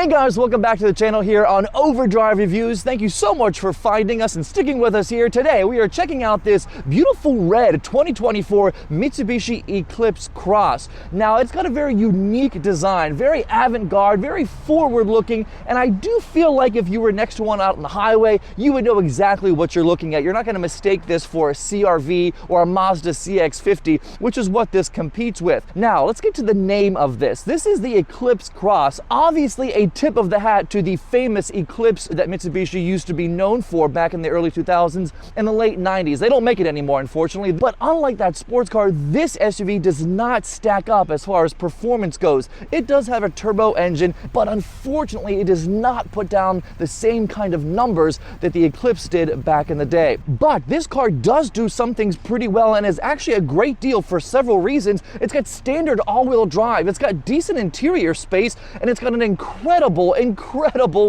Hey guys, welcome back to the channel here on Overdrive Reviews. Thank you so much for finding us and sticking with us here. Today we are checking out this beautiful red 2024 Mitsubishi Eclipse Cross. Now it's got a very unique design, very avant-garde, very forward-looking, and I do feel like if you were next to one out on the highway, you would know exactly what you're looking at. You're not going to mistake this for a CR-V or a Mazda CX-50, which is what this competes with. Now let's get to the name of this. This is the Eclipse Cross, obviously a tip of the hat to the famous Eclipse that Mitsubishi used to be known for back in the early 2000s and the late 90s. They don't make it anymore, unfortunately, but unlike that sports car, this SUV does not stack up as far as performance goes. It does have a turbo engine, but unfortunately it does not put down the same kind of numbers that the Eclipse did back in the day. But this car does do some things pretty well and is actually a great deal for several reasons. It's got standard all-wheel drive, it's got decent interior space, and it's got an incredible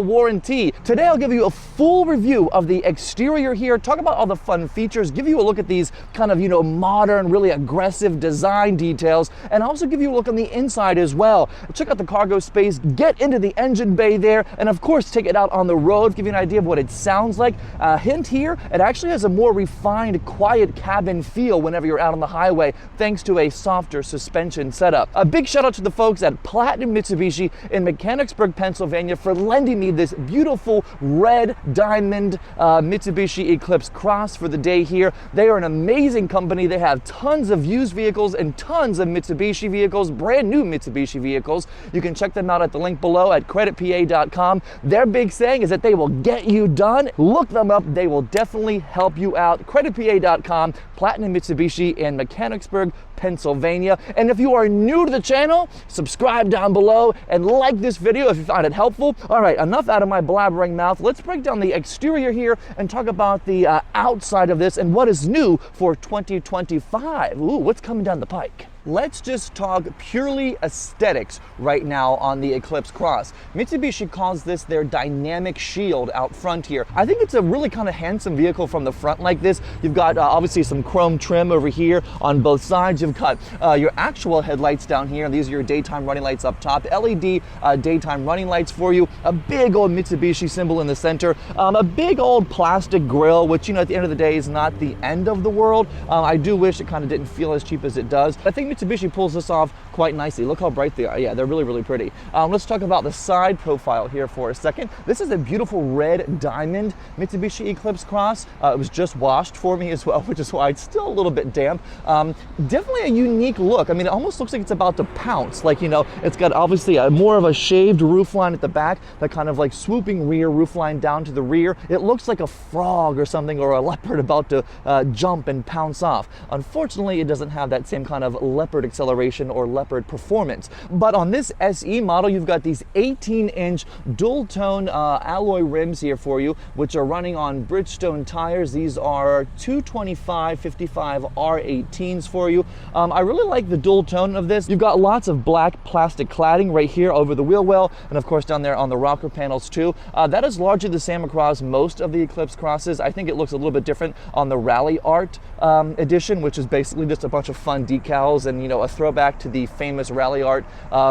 warranty. Today I'll give you a full review of the exterior here, talk about all the fun features, give you a look at these kind of, modern, really aggressive design details, and also give you a look on the inside as well. Check out the cargo space, get into the engine bay there, and of course take it out on the road, give you an idea of what it sounds like. A hint here, it actually has a more refined, quiet cabin feel whenever you're out on the highway, thanks to a softer suspension setup. A big shout out to the folks at Platinum Mitsubishi in Mechanicsburg, Pennsylvania for lending me this beautiful red diamond Mitsubishi Eclipse Cross for the day here. They are an amazing company. They have tons of used vehicles and tons of Mitsubishi vehicles, brand new Mitsubishi vehicles. You can check them out at the link below at creditpa.com. Their big saying is that they will get you done. Look them up. They will definitely help you out. creditpa.com, Platinum Mitsubishi in Mechanicsburg, Pennsylvania. And if you are new to the channel, subscribe down below and like this video if you find it helpful. All right, enough out of my blabbering mouth. Let's break down the exterior here and talk about the outside of this and what is new for 2025. Ooh, what's coming down the pike? Let's just talk purely aesthetics right now on the Eclipse Cross. Mitsubishi calls this their dynamic shield out front here. I think it's a really kind of handsome vehicle from the front like this. You've got obviously some chrome trim over here on both sides. You've got your actual headlights down here. These are your daytime running lights up top. LED daytime running lights for you. A big old Mitsubishi symbol in the center. A big old plastic grille, which at the end of the day is not the end of the world. I do wish it kind of didn't feel as cheap as it does. I think Mitsubishi pulls this off quite nicely. Look how bright they are. Yeah, they're really pretty. Let's talk about the side profile here for a second. This is a beautiful red diamond Mitsubishi Eclipse Cross. It was just washed for me as well, which is why it's still a little bit damp. Definitely a unique look. I mean, it almost looks like it's about to pounce. Like, it's got obviously more of a shaved roofline at the back, that kind of like swooping rear roofline down to the rear. It looks like a frog or something, or a leopard about to jump and pounce off. Unfortunately, it doesn't have that same kind of leopard acceleration or leopard performance. But on this SE model, you've got these 18-inch dual-tone alloy rims here for you, which are running on Bridgestone tires. These are 225/55 R18s for you. I really like the dual tone of this. You've got lots of black plastic cladding right here over the wheel well, and of course down there on the rocker panels too. That is largely the same across most of the Eclipse Crosses. I think it looks a little bit different on the Rally Art edition, which is basically just a bunch of fun decals and a throwback to the famous Rally Art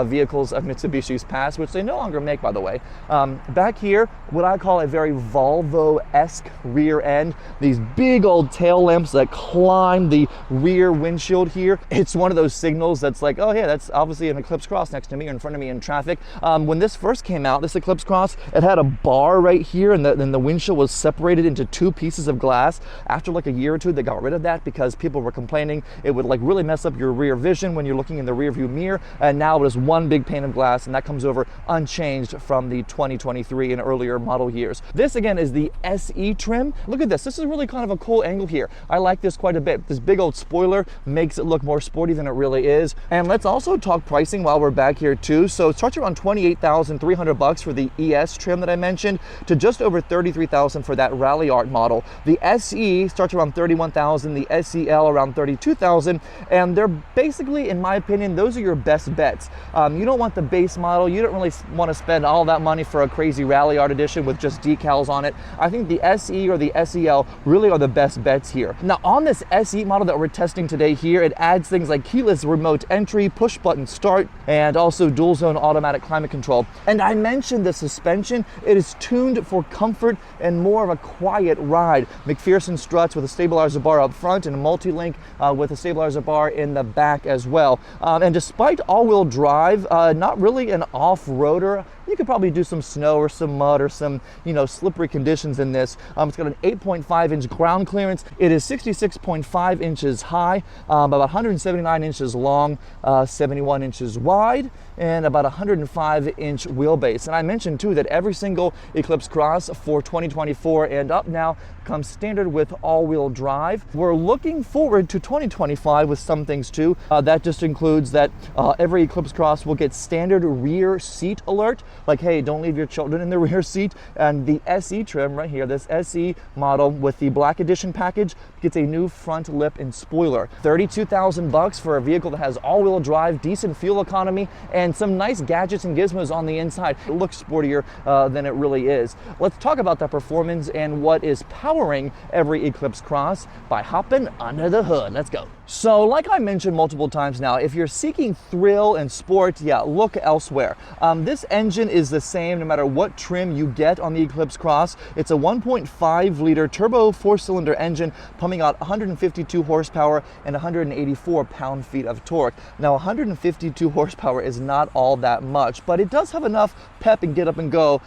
vehicles of Mitsubishi's past, which they no longer make, by the way. Back here, what I call a very Volvo-esque rear end. These big old tail lamps that climb the rear windshield here. It's one of those signals that's like, oh yeah, that's obviously an Eclipse Cross next to me or in front of me in traffic. When this first came out, this Eclipse Cross, it had a bar right here, and then the windshield was separated into two pieces of glass. After like a year or two, they got rid of that because people were complaining it would like really mess up your rear vision when you're looking in the rear view mirror. And now it is one big pane of glass, and that comes over unchanged from the 2023 and earlier model years. This again is the SE trim. Look at this. This is really kind of a cool angle here. I like this quite a bit. This big old spoiler makes it look more sporty than it really is. And let's also talk pricing while we're back here too. So it starts around $28,300 for the ES trim that I mentioned, to just over $33,000 for that Rally Art model. The SE starts around $31,000, the SEL around $32,000, and they're basically, in my opinion, those are your best bets. You don't want the base model. You don't really want to spend all that money for a crazy rally art edition with just decals on it. I think the SE or the SEL really are the best bets here. Now, on this SE model that we're testing today here, it adds things like keyless remote entry, push button start, and also dual zone automatic climate control. And I mentioned the suspension. It is tuned for comfort and more of a quiet ride. McPherson struts with a stabilizer bar up front and a multi-link with a stabilizer bar in the back as well. And despite all-wheel drive, not really an off-roader. You could probably do some snow or some mud or some, slippery conditions in this. It's got an 8.5-inch ground clearance. It is 66.5 inches high, about 179 inches long, 71 inches wide, and about 105-inch wheelbase. And I mentioned too that every single Eclipse Cross for 2024 and up now comes standard with all-wheel drive. We're looking forward to 2025 with some things too. That just includes that every Eclipse Cross will get standard rear seat alert, like, hey, don't leave your children in the rear seat. And the SE trim right here, this SE model with the Black Edition package, gets a new front lip and spoiler. $32,000 for a vehicle that has all-wheel drive, decent fuel economy, and some nice gadgets and gizmos on the inside. It looks sportier than it really is. Let's talk about that performance and what is powering every Eclipse Cross by hopping under the hood. Let's go. So like I mentioned multiple times now, if you're seeking thrill and sport, yeah, look elsewhere. This engine is the same no matter what trim you get on the Eclipse Cross. It's a 1.5-liter turbo 4-cylinder engine pumping out 152 horsepower and 184 pound-feet of torque. Now, 152 horsepower is not all that much, but it does have enough pep and get up and go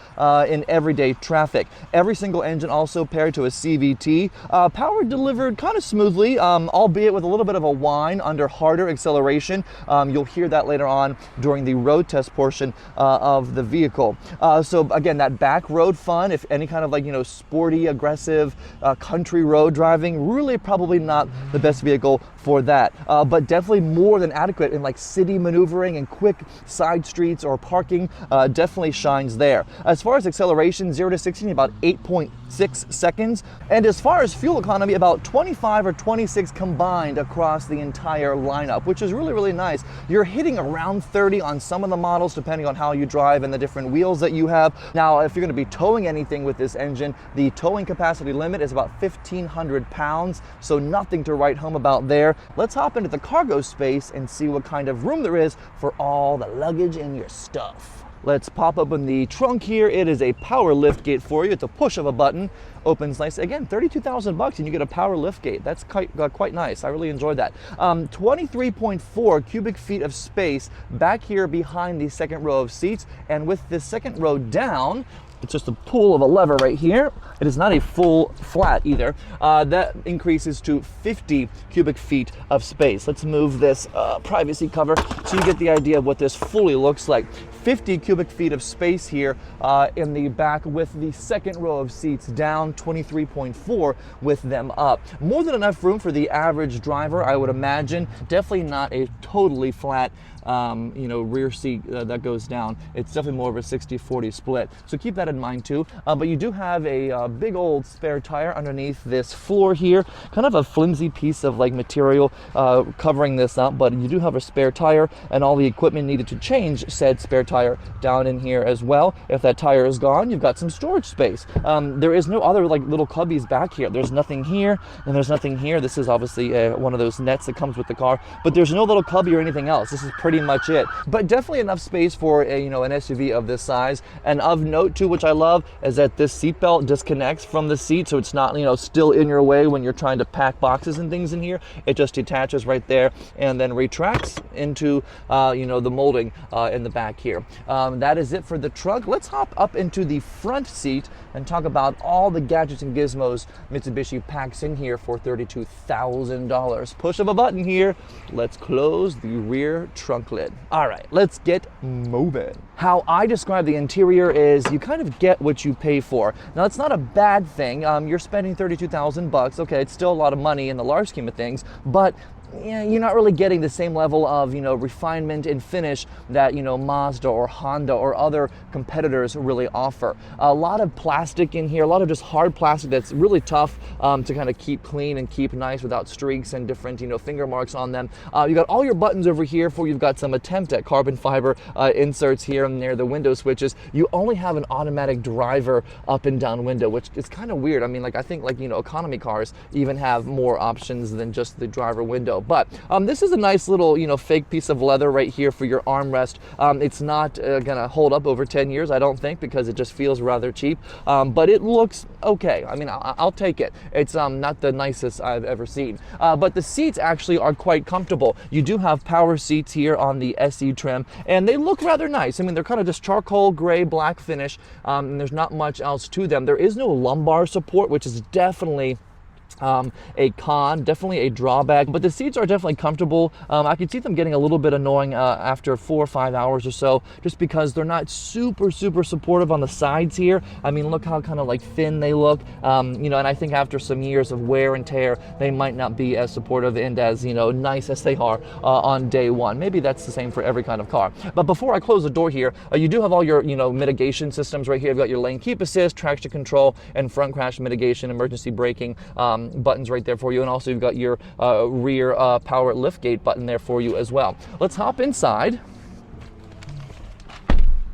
in everyday traffic. Every single engine also paired to a CVT. Power delivered kind of smoothly, albeit with a little bit of a whine under harder acceleration. You'll hear that later on during the road test portion of the vehicle. So again, that back road fun, if any kind of sporty, aggressive country road driving, really probably not the best vehicle for that. But definitely more than adequate in city maneuvering and quick side streets or parking, definitely shines there. As far as acceleration, 0 to 60 in about 8.6 seconds. And as far as fuel economy, about 25 or 26 combined across the entire lineup, which is really, really nice. You're hitting around 30 on some of the models, depending on how you drive and the different wheels that you have. Now, if you're going to be towing anything with this engine, the towing capacity limit is about 1,500 pounds, so nothing to write home about there. Let's hop into the cargo space and see what kind of room there is for all the luggage and your stuff. Let's pop open the trunk here. It is a power lift gate for you. It's a push of a button. Opens nice. Again, $32,000 and you get a power lift gate. That's quite nice. I really enjoyed that. 23.4 cubic feet of space back here behind the second row of seats. And with the second row down, it's just a pull of a lever right here. It is not a full flat either. That increases to 50 cubic feet of space. Let's move this privacy cover so you get the idea of what this fully looks like. 50 cubic feet of space here in the back with the second row of seats down, 23.4 with them up. More than enough room for the average driver, I would imagine. Definitely not a totally flat rear seat that goes down. It's definitely more of a 60-40 split. So keep that in mind too. But you do have a big old spare tire underneath this floor here. Kind of a flimsy piece of material covering this up, but you do have a spare tire and all the equipment needed to change said spare tire down in here as well. If that tire is gone, you've got some storage space. There is no other little cubbies back here. There's nothing here and there's nothing here. This is obviously one of those nets that comes with the car, but there's no little cubby or anything else. This is pretty much it, but definitely enough space for a, an SUV of this size. And of note too, which I love, is that this seatbelt disconnects from the seat, so it's not still in your way when you're trying to pack boxes and things in here. It just detaches right there and then retracts into the molding in the back here. That is it for the trunk. Let's hop up into the front seat and talk about all the gadgets and gizmos Mitsubishi packs in here for $32,000. Push of a button here. Let's close the rear trunk lid. All right, let's get moving. How I describe the interior is you kind of get what you pay for. Now, it's not a bad thing. You're spending $32,000. Okay, it's still a lot of money in the large scheme of things, but yeah, you're not really getting the same level of, refinement and finish that, Mazda or Honda or other competitors really offer. A lot of plastic in here, a lot of just hard plastic that's really tough to kind of keep clean and keep nice without streaks and different, finger marks on them. You got all your buttons over here for you've got some attempt at carbon fiber inserts here and near the window switches. You only have an automatic driver up and down window, which is kind of weird. I mean, I think economy cars even have more options than just the driver window. But this is a nice little, fake piece of leather right here for your armrest. It's not gonna hold up over 10 years, I don't think, because it just feels rather cheap. But it looks okay. I mean, I'll take it. It's not the nicest I've ever seen. But the seats actually are quite comfortable. You do have power seats here on the SE trim, and they look rather nice. I mean, they're kind of just charcoal gray, black finish, and there's not much else to them. There is no lumbar support, which is definitely a con, definitely a drawback, but the seats are definitely comfortable. I can see them getting a little bit annoying after 4 or 5 hours or so, just because they're not super supportive on the sides here. I mean, look how kind of thin they look, and I think after some years of wear and tear, they might not be as supportive and as, nice as they are on day one. Maybe that's the same for every kind of car. But before I close the door here, you do have all your, mitigation systems right here. You've got your lane keep assist, traction control, and front crash mitigation, emergency braking, buttons right there for you, and also you've got your rear power liftgate button there for you as well. Let's hop inside.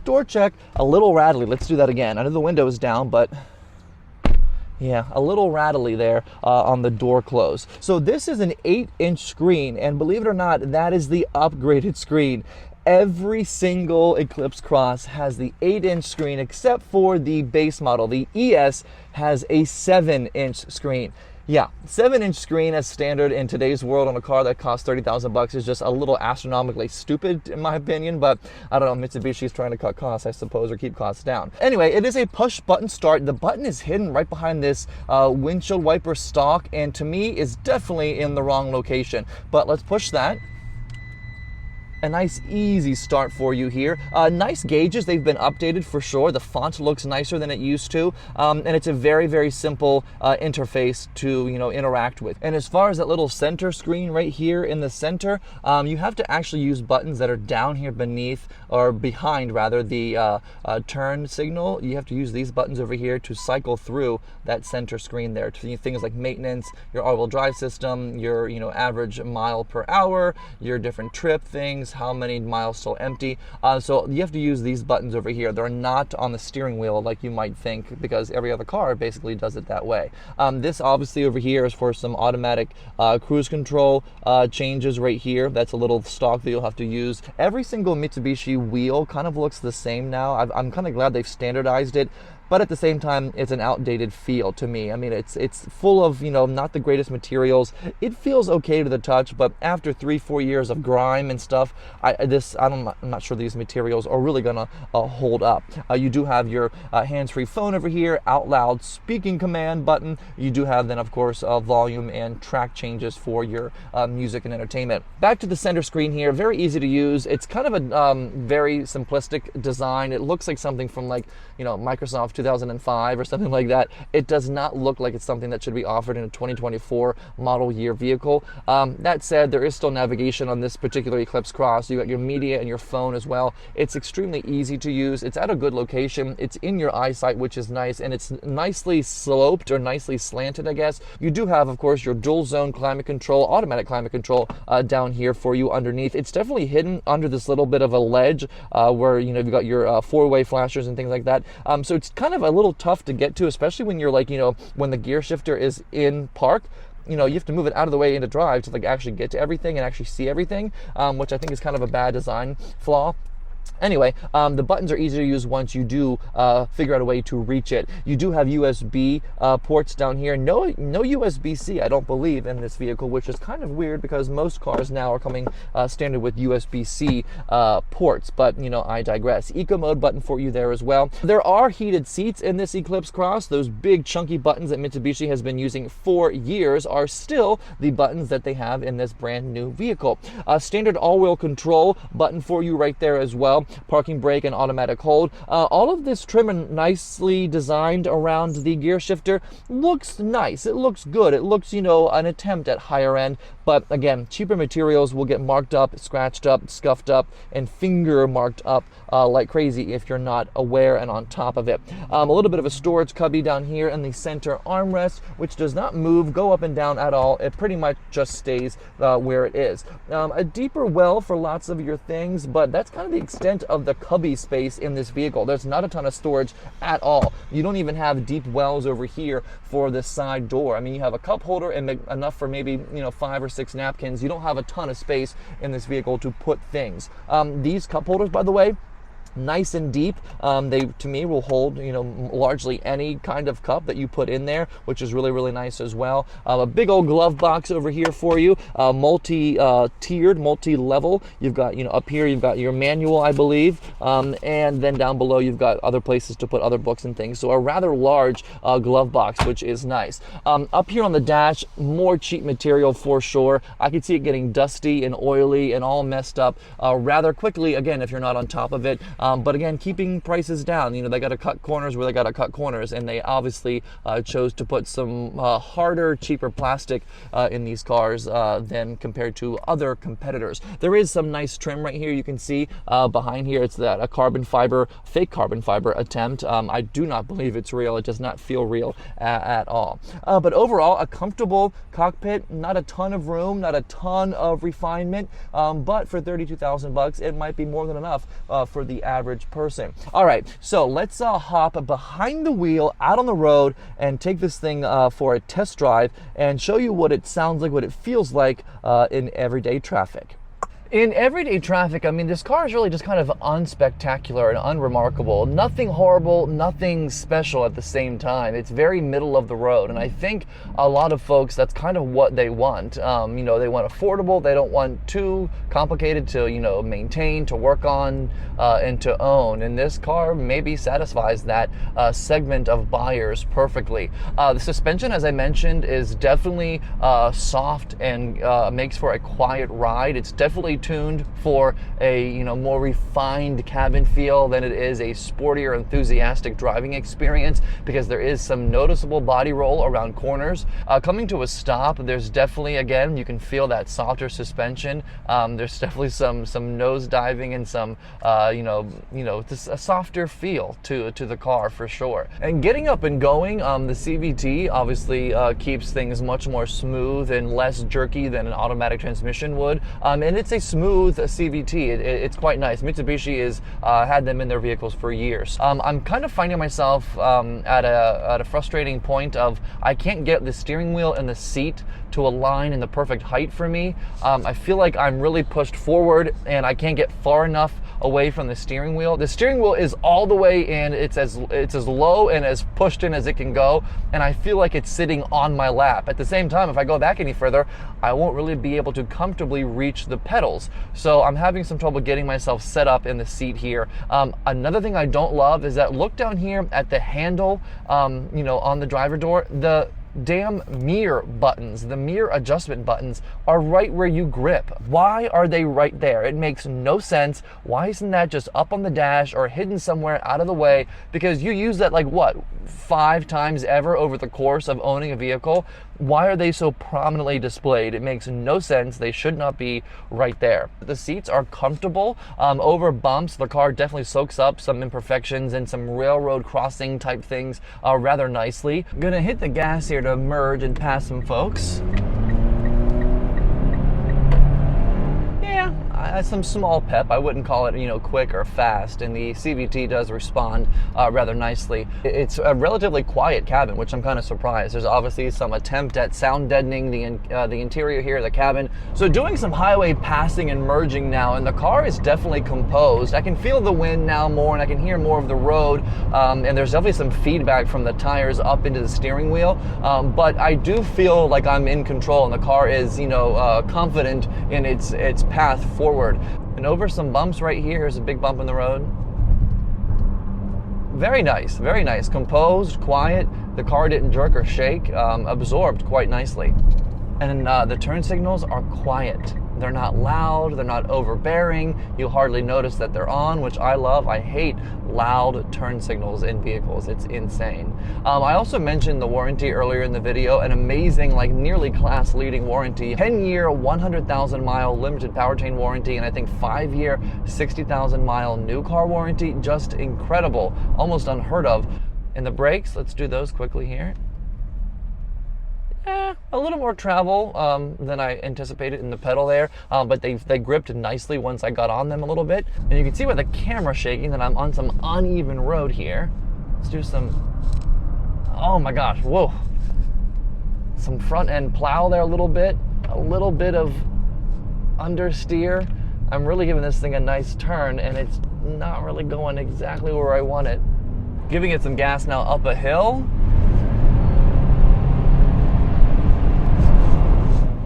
Door check, a little rattly. Let's do that again. I know the window is down, but yeah, a little rattly there on the door close. So this is an 8-inch screen, and believe it or not, that is the upgraded screen. Every single Eclipse Cross has the 8-inch screen except for the base model. The ES has a 7-inch screen. Yeah, 7-inch screen as standard in today's world on a car that costs $30,000 is just a little astronomically stupid in my opinion, but I don't know, Mitsubishi's trying to cut costs, I suppose, or keep costs down. Anyway, it is a push button start. The button is hidden right behind this windshield wiper stalk, and to me is definitely in the wrong location. But let's push that. A nice easy start for you here. Nice gauges, they've been updated for sure. The font looks nicer than it used to, and it's a very simple interface to interact with. And as far as that little center screen right here in the center, you have to actually use buttons that are down here beneath, or behind rather, the turn signal. You have to use these buttons over here to cycle through that center screen there to things like maintenance, your all-wheel drive system, your average mile per hour, your different trip things, how many miles still empty. So you have to use these buttons over here. They're not on the steering wheel like you might think, because every other car basically does it that way. This obviously over here is for some automatic cruise control changes right here. That's a little stalk that you'll have to use. Every single Mitsubishi wheel kind of looks the same now. I'm kind of glad they've standardized it. But at the same time, it's an outdated feel to me. I mean, it's full of, not the greatest materials. It feels okay to the touch, but after 3-4 years of grime and stuff, I'm not sure these materials are really gonna hold up. You do have your hands-free phone over here, out loud speaking command button. You do have then, of course, volume and track changes for your music and entertainment. Back to the center screen here, very easy to use. It's kind of a very simplistic design. It looks like something from Microsoft 2005 or something like that. It does not look like it's something that should be offered in a 2024 model year vehicle. That said, there is still navigation on this particular Eclipse Cross. You got your media and your phone as well. It's extremely easy to use. It's at a good location. It's in your eyesight, which is nice, and it's nicely sloped or nicely slanted, I guess. You do have, of course, your dual zone climate control, automatic climate control down here for you underneath. It's definitely hidden under this little bit of a ledge where you've got your four-way flashers and things like that. So it's kind of a little tough to get to, especially when you're when the gear shifter is in park. You have to move it out of the way into drive to actually get to everything and actually see everything, which I think is kind of a bad design flaw. Anyway, the buttons are easy to use once you do figure out a way to reach it. You do have USB ports down here. No USB-C, I don't believe, in this vehicle, which is kind of weird because most cars now are coming standard with USB-C ports, but I digress. Eco mode button for you there as well. There are heated seats in this Eclipse Cross. Those big chunky buttons that Mitsubishi has been using for years are still the buttons that they have in this brand new vehicle. Standard all-wheel control button for you right there as well. parking brake and automatic hold. All of this trim and nicely designed around the gear shifter looks nice. It looks good. It looks, you know, an attempt at higher end, but again, cheaper materials will get marked up, scratched up, scuffed up, and finger marked up like crazy if you're not aware and on top of it. A little bit of a storage cubby down here in the center armrest, which does not move, go up and down at all. It pretty much just stays where it is. A deeper well for lots of your things, but that's kind of the extent of the cubby space in this vehicle. There's not a ton of storage at all. You don't even have deep wells over here for the side door. I mean, you have a cup holder and enough for maybe, you know, 5 or 6 napkins. You don't have a ton of space in this vehicle to put things. These cup holders, by the way, nice and deep. They, to me, will hold, you know, largely any kind of cup that you put in there, which is really, really nice as well. A big old glove box over here for you, multi-tiered, multi-level. You've got, you know, up here you've got your manual, I believe, and then down below you've got other places to put other books and things. So a rather large glove box, which is nice. Up here on the dash, more cheap material for sure. I could see it getting dusty and oily and all messed up rather quickly, again, if you're not on top of it. But again, keeping prices down. You know, they got to cut corners where they got to cut corners, and they obviously chose to put some harder, cheaper plastic in these cars than compared to other competitors. There is some nice trim right here. You can see behind here, it's a carbon fiber, fake carbon fiber attempt. I do not believe it's real. It does not feel real at all. But overall, a comfortable cockpit, not a ton of room, not a ton of refinement, but for $32,000, it might be more than enough for the average person. All right, so let's hop behind the wheel out on the road and take this thing for a test drive and show you what it sounds like, what it feels like in everyday traffic. In everyday traffic, I mean, this car is really just kind of unspectacular and unremarkable. Nothing horrible, nothing special at the same time. It's very middle of the road, and I think a lot of folks, that's kind of what they want. You know, they want affordable. They don't want too complicated to, you know, maintain, to work on, and to own. And this car maybe satisfies that segment of buyers perfectly. The suspension, as I mentioned, is definitely soft and makes for a quiet ride. It's definitely tuned for a, you know, more refined cabin feel than it is a sportier, enthusiastic driving experience, because there is some noticeable body roll around corners. Coming to a stop, there's definitely, again, you can feel that softer suspension. There's definitely some nose diving and some just a softer feel to the car for sure. And getting up and going, the CVT obviously keeps things much more smooth and less jerky than an automatic transmission would, and it's a smooth CVT. It's quite nice. Mitsubishi has had them in their vehicles for years. I'm kind of finding myself at a frustrating point of I can't get the steering wheel and the seat to align in the perfect height for me. I feel like I'm really pushed forward and I can't get far enough away from the steering wheel. The steering wheel is all the way in. It's as low and as pushed in as it can go, and I feel like it's sitting on my lap. At the same time, if I go back any further, I won't really be able to comfortably reach the pedals. So I'm having some trouble getting myself set up in the seat here. Another thing I don't love is that look down here at the handle, you know, on the driver door. The damn mirror buttons, the mirror adjustment buttons, are right where you grip. Why are they right there? It makes no sense. Why isn't that just up on the dash or hidden somewhere out of the way? Because you use that like what, 5 times ever over the course of owning a vehicle. Why are they so prominently displayed? It makes no sense. They should not be right there. The seats are comfortable. Over bumps, the car definitely soaks up some imperfections and some railroad crossing type things rather nicely. I'm gonna hit the gas here to merge and pass some folks. Some small pep. I wouldn't call it, you know, quick or fast, and the CVT does respond rather nicely. It's a relatively quiet cabin, which I'm kind of surprised. There's obviously some attempt at sound deadening the interior here, the cabin. So doing some highway passing and merging now, and the car is definitely composed. I can feel the wind now more, and I can hear more of the road, and there's definitely some feedback from the tires up into the steering wheel, but I do feel like I'm in control, and the car is, you know, confident in its path forward. And over some bumps right here, here's a big bump in the road. Very nice, composed, quiet. The car didn't jerk or shake, absorbed quite nicely. And the turn signals are quiet. They're not loud, they're not overbearing. You hardly notice that they're on, which I love. I hate loud turn signals in vehicles. It's insane. I also mentioned the warranty earlier in the video, an amazing, like nearly class-leading warranty. 10-year, 100,000 mile limited powertrain warranty, and I think 5-year, 60,000 mile new car warranty. Just incredible, almost unheard of. And the brakes, let's do those quickly here. A little more travel than I anticipated in the pedal there, but they gripped nicely once I got on them a little bit. And you can see by the camera shaking that I'm on some uneven road here. Let's do some, oh my gosh, whoa. Some front end plow there a little bit of understeer. I'm really giving this thing a nice turn, and it's not really going exactly where I want it. Giving it some gas now up a hill.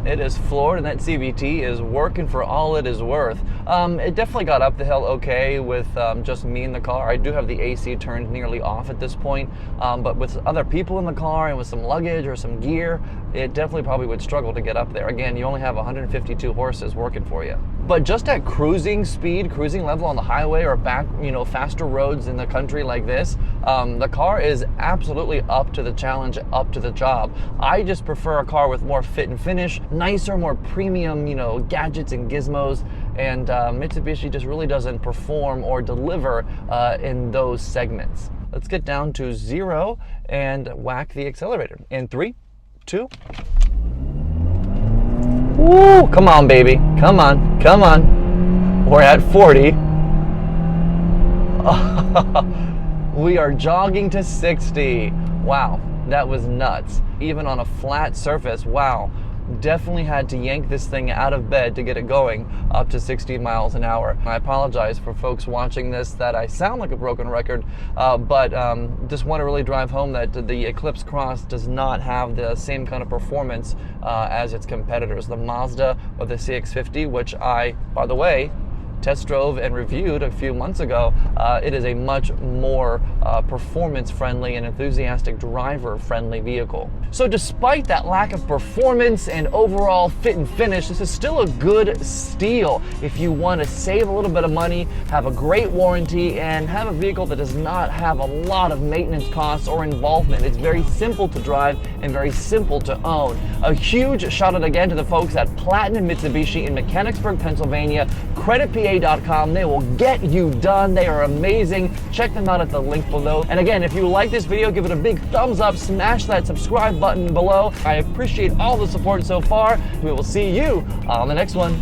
It is floored, and that CVT is working for all it is worth. It definitely got up the hill okay with just me in the car. I do have the AC turned nearly off at this point, but with other people in the car and with some luggage or some gear, it definitely probably would struggle to get up there. Again, you only have 152 horses working for you. But just at cruising speed, cruising level on the highway or back, faster roads in the country like this, the car is absolutely up to the challenge, up to the job. I just prefer a car with more fit and finish, nicer, more premium, gadgets and gizmos, and Mitsubishi just really doesn't perform or deliver in those segments. Let's get down to 0 and whack the accelerator. In 3, 2. Woo, come on, baby. Come on, come on. We're at 40. We are jogging to 60. Wow, that was nuts. Even on a flat surface, wow. Definitely had to yank this thing out of bed to get it going up to 60 miles an hour. I apologize for folks watching this that I sound like a broken record, but just want to really drive home that the Eclipse Cross does not have the same kind of performance as its competitors. The Mazda or the CX-50, which I, by the way, test drove and reviewed a few months ago, it is a much more performance-friendly and enthusiastic driver-friendly vehicle. So despite that lack of performance and overall fit and finish, this is still a good steal if you want to save a little bit of money, have a great warranty, and have a vehicle that does not have a lot of maintenance costs or involvement. It's very simple to drive and very simple to own. A huge shout out again to the folks at Platinum Mitsubishi in Mechanicsburg, Pennsylvania. CreditPA.com. They will get you done. They are amazing. Check them out at the link below. And again, if you like this video, give it a big thumbs up, smash that subscribe button below. I appreciate all the support so far. We will see you on the next one.